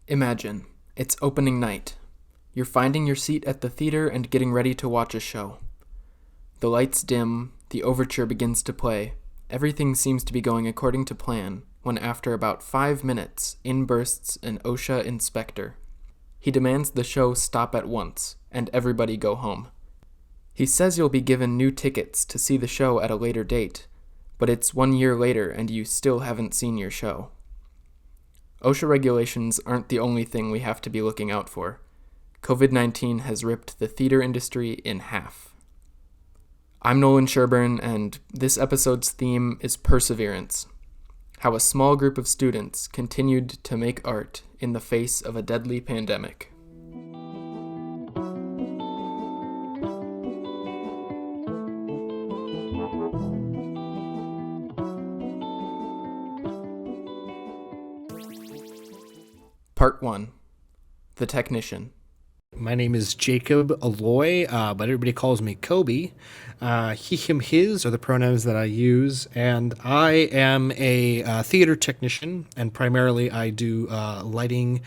Imagine, it's opening night. You're finding your seat at the theater and getting ready to watch a show. The lights dim, the overture begins to play. Everything seems to be going according to plan, when after about 5 minutes, in bursts an OSHA inspector. He demands the show stop at once, and everybody go home. He says you'll be given new tickets to see the show at a later date, but it's 1 year later and you still haven't seen your show. OSHA regulations aren't the only thing we have to be looking out for. COVID-19 has ripped the theater industry in half. I'm Nolan Sherburne, and this episode's theme is perseverance. How a small group of students continued to make art in the face of a deadly pandemic. Part 1. The Technician. My name is Jacob Aloi, but everybody calls me Coby. He, him, his are the pronouns that I use, and I am a theater technician, and primarily I do lighting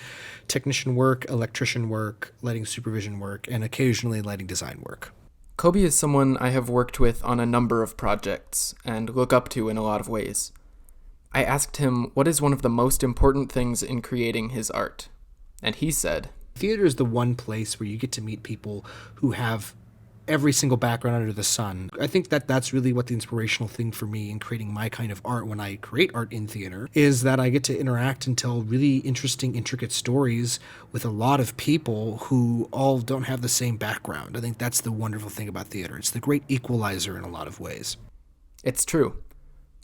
technician work, electrician work, lighting supervision work, and occasionally lighting design work. Coby is someone I have worked with on a number of projects, and look up to in a lot of ways. I asked him what is one of the most important things in creating his art, and he said, Theater is the one place where you get to meet people who have every single background under the sun. I think that that's really what the inspirational thing for me in creating my kind of art when I create art in theater is that I get to interact and tell really interesting, intricate stories with a lot of people who all don't have the same background. I think that's the wonderful thing about theater. It's the great equalizer in a lot of ways. It's true.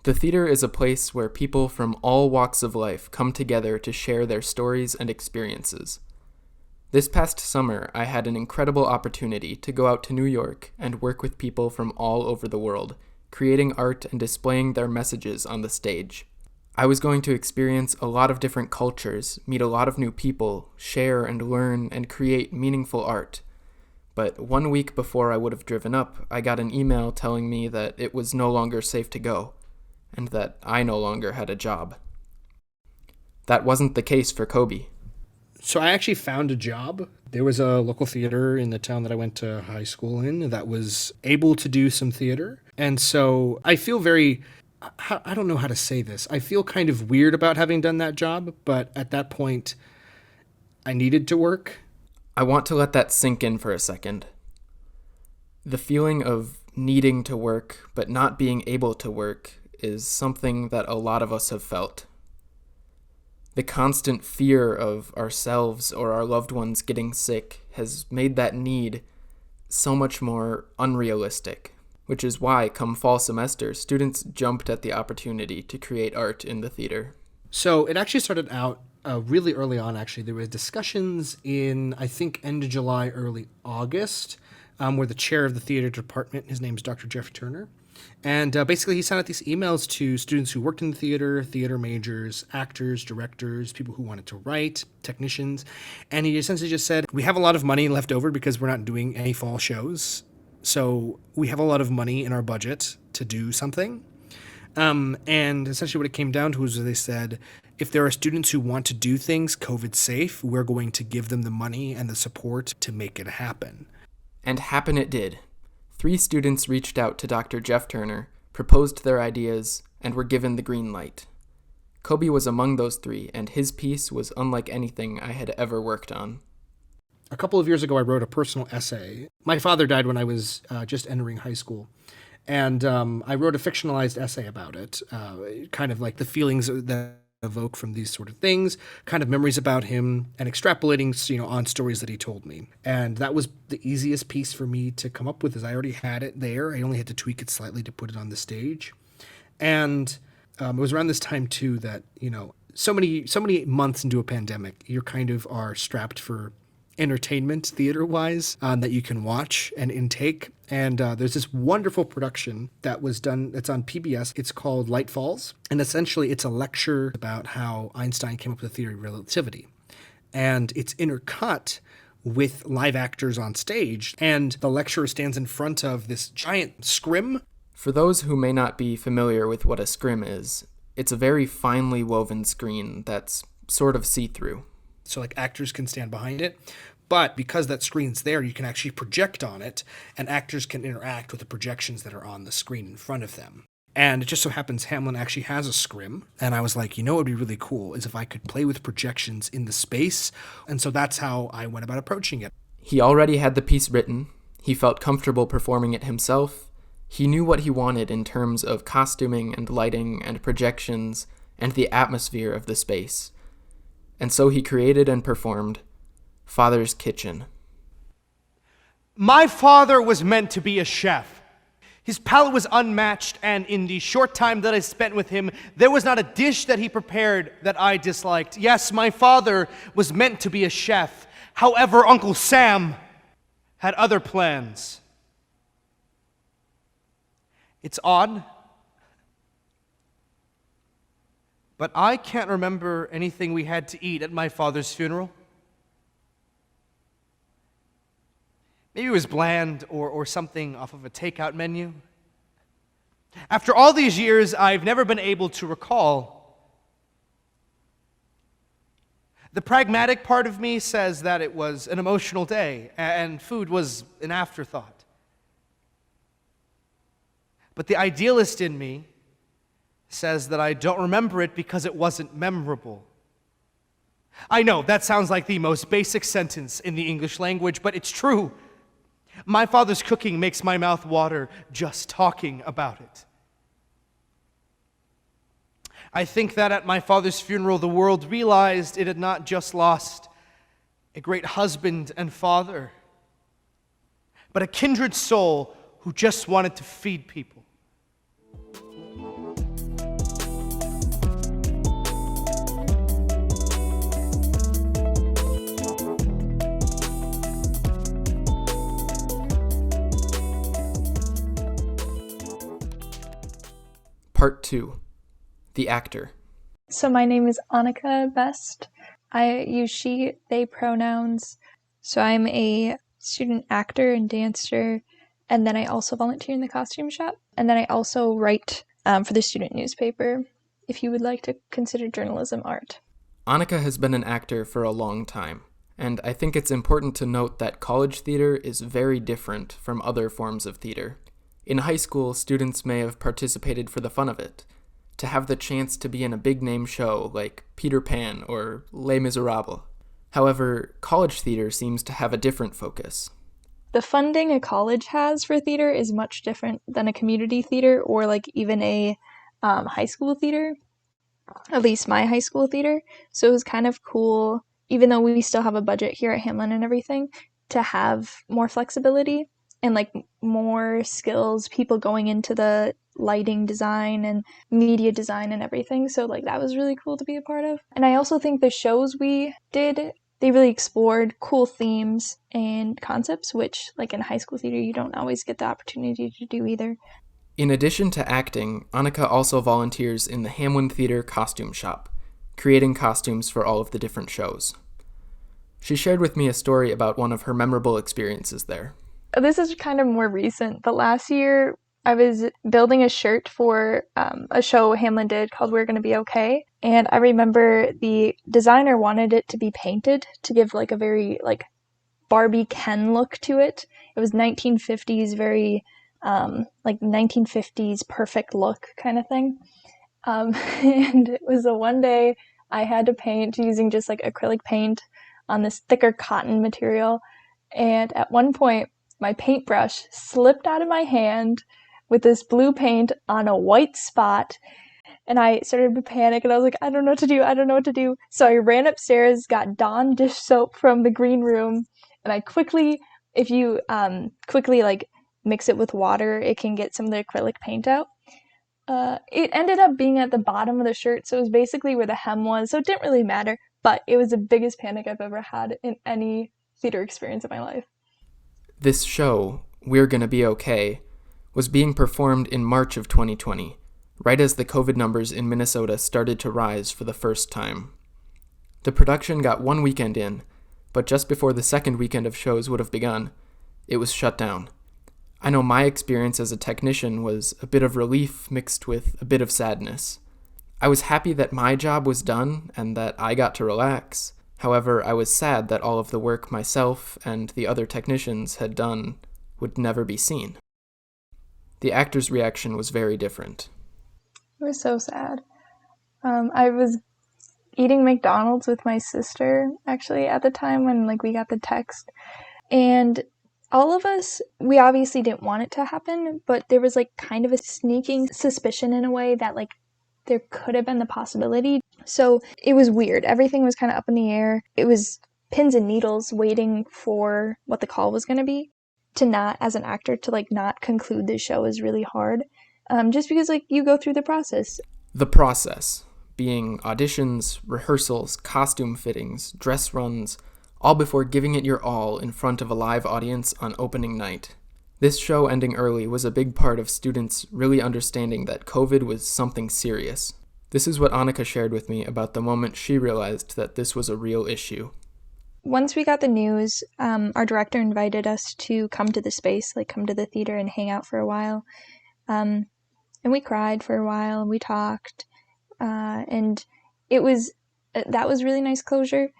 The theater is a place where people from all walks of life come together to share their stories and experiences. This past summer, I had an incredible opportunity to go out to New York and work with people from all over the world, creating art and displaying their messages on the stage. I was going to experience a lot of different cultures, meet a lot of new people, share and learn and create meaningful art. But 1 week before I would have driven up, I got an email telling me that it was no longer safe to go, and that I no longer had a job. That wasn't the case for Coby. So I actually found a job. There was a local theater in the town that I went to high school in that was able to do some theater. And so I feel I don't know how to say this. I feel kind of weird about having done that job, but at that point, I needed to work. I want to let that sink in for a second. The feeling of needing to work but not being able to work is something that a lot of us have felt. The constant fear of ourselves or our loved ones getting sick has made that need so much more unrealistic, which is why, come fall semester, students jumped at the opportunity to create art in the theater. So it actually started out really early on, actually. There was discussions in, I think, end of July, early August, where the chair of the theater department, his name's Dr. Jeff Turner, and basically he sent out these emails to students who worked in the theater majors, actors, directors, people who wanted to write, technicians, and he essentially just said, we have a lot of money left over because we're not doing any fall shows, so we have a lot of money in our budget to do something. And essentially what it came down to was they said, if there are students who want to do things COVID safe, we're going to give them the money and the support to make it happen. And happen it did. 3 students reached out to Dr. Jeff Turner, proposed their ideas, and were given the green light. Coby was among those 3, and his piece was unlike anything I had ever worked on. A couple of years ago, I wrote a personal essay. My father died when I was just entering high school, and I wrote a fictionalized essay about it, kind of like the feelings that evoke from these sort of things, kind of memories about him, and extrapolating, on stories that he told me. And that was the easiest piece for me to come up with, as I already had it there. I only had to tweak it slightly to put it on the stage. And it was around this time too that, so many months into a pandemic, you kind of are strapped for entertainment theater-wise that you can watch and intake. And there's this wonderful production that was done, it's on PBS. It's called Light Falls. And essentially it's a lecture about how Einstein came up with the theory of relativity. And it's intercut with live actors on stage. And the lecturer stands in front of this giant scrim. For those who may not be familiar with what a scrim is, it's a very finely woven screen that's sort of see-through. So like actors can stand behind it. But because that screen's there, you can actually project on it, and actors can interact with the projections that are on the screen in front of them. And it just so happens Hamlin actually has a scrim. And I was like, what would be really cool is if I could play with projections in the space. And so that's how I went about approaching it. He already had the piece written. He felt comfortable performing it himself. He knew what he wanted in terms of costuming and lighting and projections and the atmosphere of the space. And so he created and performed Father's Kitchen. My father was meant to be a chef. His palate was unmatched, and in the short time that I spent with him, there was not a dish that he prepared that I disliked. Yes, my father was meant to be a chef. However, Uncle Sam had other plans. It's odd, but I can't remember anything we had to eat at my father's funeral. Maybe it was bland or something off of a takeout menu. After all these years, I've never been able to recall. The pragmatic part of me says that it was an emotional day and food was an afterthought. But the idealist in me says that I don't remember it because it wasn't memorable. I know that sounds like the most basic sentence in the English language, but it's true. My father's cooking makes my mouth water just talking about it. I think that at my father's funeral, the world realized it had not just lost a great husband and father, but a kindred soul who just wanted to feed people. Part 2. The Actor. So my name is Anika Besst. I use she, they pronouns. So I'm a student actor and dancer, and then I also volunteer in the costume shop, and then I also write for the student newspaper, if you would like to consider journalism art. Anika has been an actor for a long time, and I think it's important to note that college theater is very different from other forms of theater. In high school, students may have participated for the fun of it, to have the chance to be in a big-name show like Peter Pan or Les Miserables. However, college theater seems to have a different focus. The funding a college has for theater is much different than a community theater or like even a high school theater, at least my high school theater. So it was kind of cool, even though we still have a budget here at Hamlin and everything, to have more flexibility and like more skills, people going into the lighting design and media design and everything. So like that was really cool to be a part of. And I also think the shows we did, they really explored cool themes and concepts, which like in high school theater, you don't always get the opportunity to do either. In addition to acting, Anika also volunteers in the Hamlin Theater costume shop, creating costumes for all of the different shows. She shared with me a story about one of her memorable experiences there. This is kind of more recent, but last year I was building a shirt for a show Hamlin did called We're Gonna Be Okay, and I remember the designer wanted it to be painted to give like a very like Barbie Ken look to it. It was 1950s, very like 1950s perfect look kind of thing. And it was the one day I had to paint using just like acrylic paint on this thicker cotton material, and at one point my paintbrush slipped out of my hand with this blue paint on a white spot, and I started to panic, and I was like, I don't know what to do. So I ran upstairs, got Dawn dish soap from the green room, and I quickly, if you quickly like mix it with water, it can get some of the acrylic paint out. It ended up being at the bottom of the shirt, so it was basically where the hem was, so it didn't really matter, but it was the biggest panic I've ever had in any theater experience in my life. This show, We're Gonna Be Okay, was being performed in March of 2020, right as the COVID numbers in Minnesota started to rise for the first time. The production got one weekend in, but just before the second weekend of shows would have begun, it was shut down. I know my experience as a technician was a bit of relief mixed with a bit of sadness. I was happy that my job was done and that I got to relax. However, I was sad that all of the work myself and the other technicians had done would never be seen. The actors' reaction was very different. It was so sad. I was eating McDonald's with my sister, actually, at the time when, we got the text. And all of us, we obviously didn't want it to happen, but there was, kind of a sneaking suspicion in a way that, there could have been the possibility. So it was weird. Everything was kind of up in the air. It was pins and needles waiting for what the call was going to be. To not, as an actor, to, not conclude the show is really hard. Just because, you go through the process. The process, being auditions, rehearsals, costume fittings, dress runs, all before giving it your all in front of a live audience on opening night. This show ending early was a big part of students really understanding that COVID was something serious. This is what Anika shared with me about the moment she realized that this was a real issue. Once we got the news, our director invited us to come to the space, come to the theater and hang out for a while. And we cried for a while, and we talked, and that was really nice closure.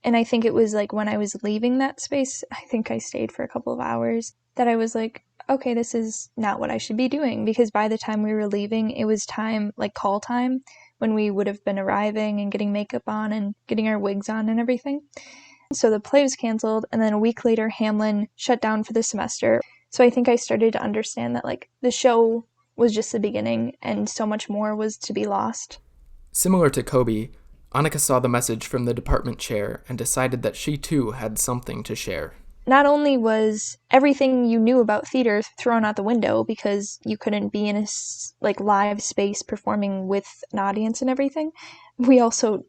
And I think it was when I was leaving that space, I think I stayed for a couple of hours, that I was okay, this is not what I should be doing, because by the time we were leaving, it was time, call time, when we would have been arriving and getting makeup on and getting our wigs on and everything. So the play was canceled, and then a week later, Hamlin shut down for the semester. So I think I started to understand that, the show was just the beginning, and so much more was to be lost. Similar to Coby, Anika saw the message from the department chair and decided that she too had something to share. Not only was everything you knew about theater thrown out the window because you couldn't be in a live space performing with an audience and everything, we also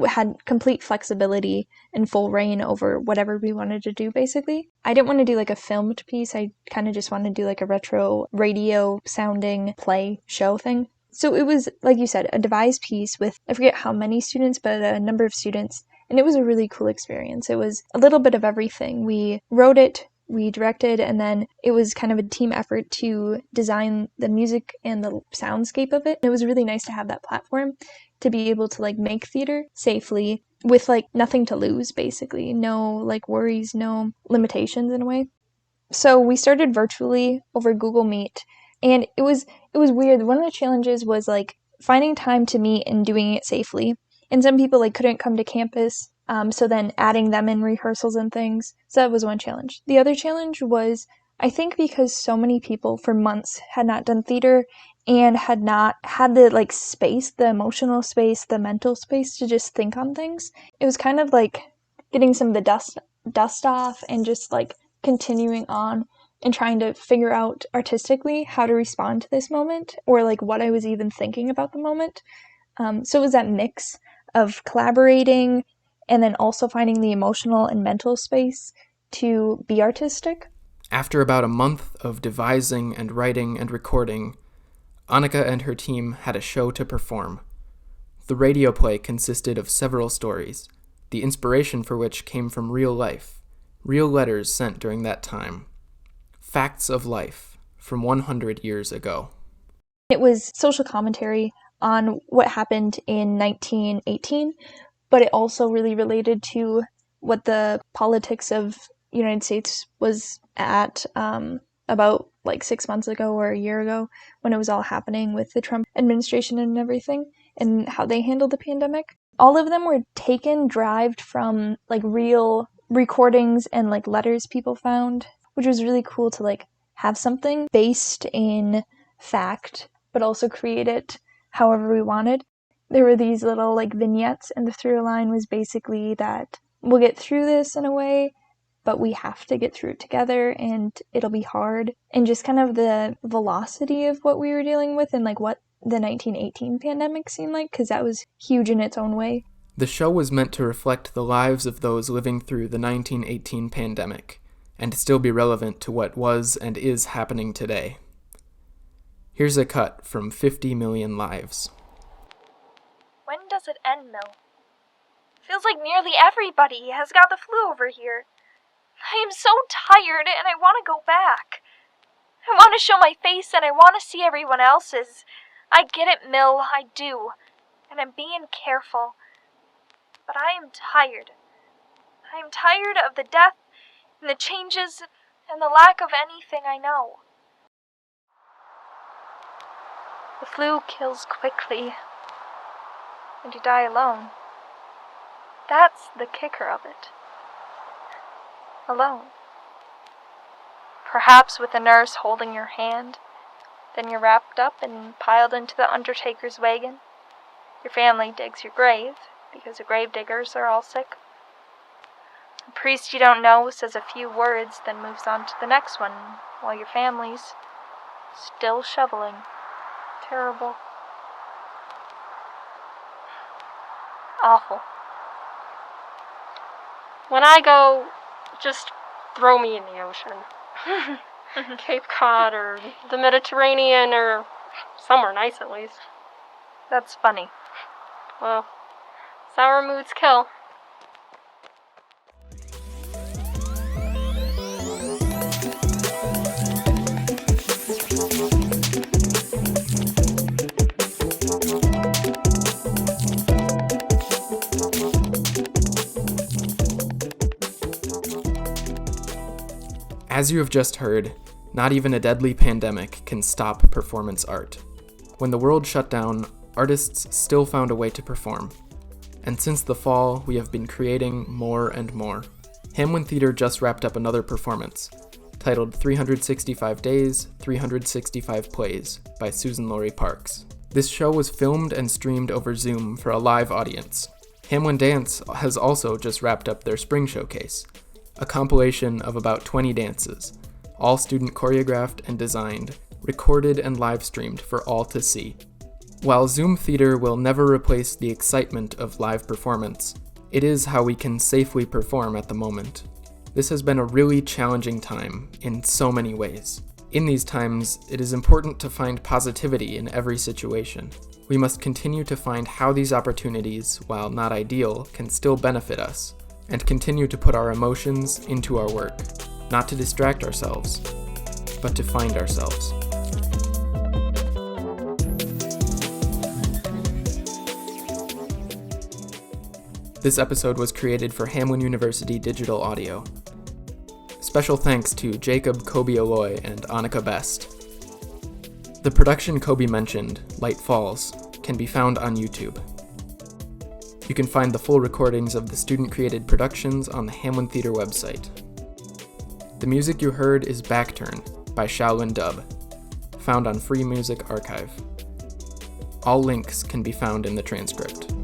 had complete flexibility and full reign over whatever we wanted to do, basically. I didn't want to do a filmed piece. I kind of just wanted to do a retro radio sounding play show thing. So it was, like you said, a devised piece with, I forget how many students, but a number of students. And it was a really cool experience. It was a little bit of everything. We wrote it, we directed, and then it was kind of a team effort to design the music and the soundscape of it. It was really nice to have that platform to be able to make theater safely with nothing to lose, basically. No worries, no limitations in a way. So we started virtually over Google Meet, and it was weird. One of the challenges was finding time to meet and doing it safely. And some people couldn't come to campus, so then adding them in rehearsals and things. So that was one challenge. The other challenge was, I think because so many people for months had not done theater and had not had the space, the emotional space, the mental space to just think on things. It was kind of getting some of the dust off and just continuing on and trying to figure out artistically how to respond to this moment, or what I was even thinking about the moment. So it was that mix of collaborating and then also finding the emotional and mental space to be artistic. After about a month of devising and writing and recording, Anika and her team had a show to perform. The radio play consisted of several stories, the inspiration for which came from real life, real letters sent during that time. Facts of life from 100 years ago. It was social commentary on what happened in 1918, but it also really related to what the politics of the United States was at about 6 months ago or a year ago, when it was all happening with the Trump administration and everything, and how they handled the pandemic. All of them were derived from real recordings and letters people found, which was really cool to have something based in fact, but also create it however we wanted. There were these little vignettes, and the through line was basically that we'll get through this in a way, but we have to get through it together, and it'll be hard. And just kind of the velocity of what we were dealing with, and what the 1918 pandemic seemed like, because that was huge in its own way. The show was meant to reflect the lives of those living through the 1918 pandemic, and still be relevant to what was and is happening today. Here's a cut from 50 Million Lives. When does it end, Mill? Feels like nearly everybody has got the flu over here. I am so tired and I want to go back. I want to show my face and I want to see everyone else's. I get it, Mill, I do. And I'm being careful. but I am tired. I am tired of the death and the changes and the lack of anything I know. The flu kills quickly, and you die alone. That's the kicker of it. Alone. Perhaps with a nurse holding your hand. Then you're wrapped up and piled into the undertaker's wagon. Your family digs your grave, because the grave diggers are all sick. A priest you don't know says a few words, then moves on to the next one, while your family's still shoveling. Terrible. Awful. When I go, just throw me in the ocean. Cape Cod or the Mediterranean or somewhere nice at least. That's funny. Well, sour moods kill. As you have just heard, not even a deadly pandemic can stop performance art. When the world shut down, artists still found a way to perform. And since the fall, we have been creating more and more. Hamlin Theater just wrapped up another performance, titled 365 Days, 365 Plays by Susan Laurie Parks. This show was filmed and streamed over Zoom for a live audience. Hamlin Dance has also just wrapped up their spring showcase, a compilation of about 20 dances, all student choreographed and designed, recorded and live streamed for all to see. While Zoom theater will never replace the excitement of live performance, it is how we can safely perform at the moment. This has been a really challenging time in so many ways. In these times, it is important to find positivity in every situation. We must continue to find how these opportunities, while not ideal, can still benefit us, and continue to put our emotions into our work, not to distract ourselves, but to find ourselves. This episode was created for Hamlin University Digital Audio. Special thanks to Jacob, Coby, Aloi, and Anika Besst. The production Coby mentioned, Light Falls, can be found on YouTube. You can find the full recordings of the student-created productions on the Hamlin Theater website. The music you heard is Backturn by Shaolin Dub, found on Free Music Archive. All links can be found in the transcript.